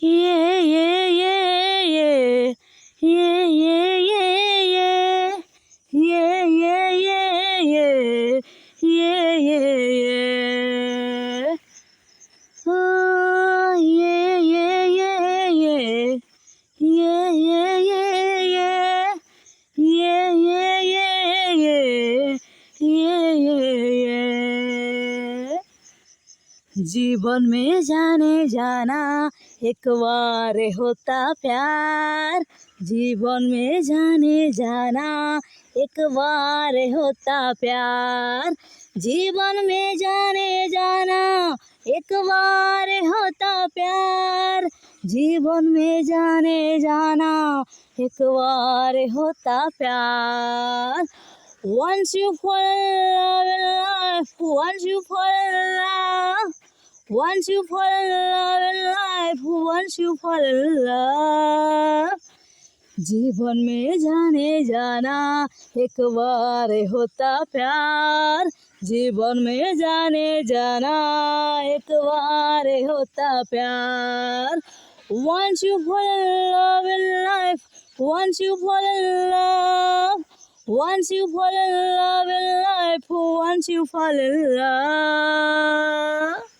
Yeah, yeah, yeah, yeah. Yeah, yeah, yeah, yeah. Yeah, yeah, yeah, yeah. Yeah, yeah, yeah. Oh, yeah, yeah, yeah, yeah. Yeah, yeah, yeah, yeah. Yeah, yeah, yeah, yeah. Yeah, yeah, yeah. जीवन में जाने जाना एक बार होता प्यार। जीवन में जाने जाना एक बार होता प्यार। जीवन में जाने जाना एक बार होता प्यार। जीवन में जाने जाना एक बार होता प्यार। Once you fall in love in life, once you fall in love, once you fall in love in life, once you fall in love. जीवन में जाने जाना एक बार होता प्यार। जीवन में जाने जाना एक बार होता प्यार। Once you fall in love in life, once you fall in love, once you fall in love in life, once you fall in love.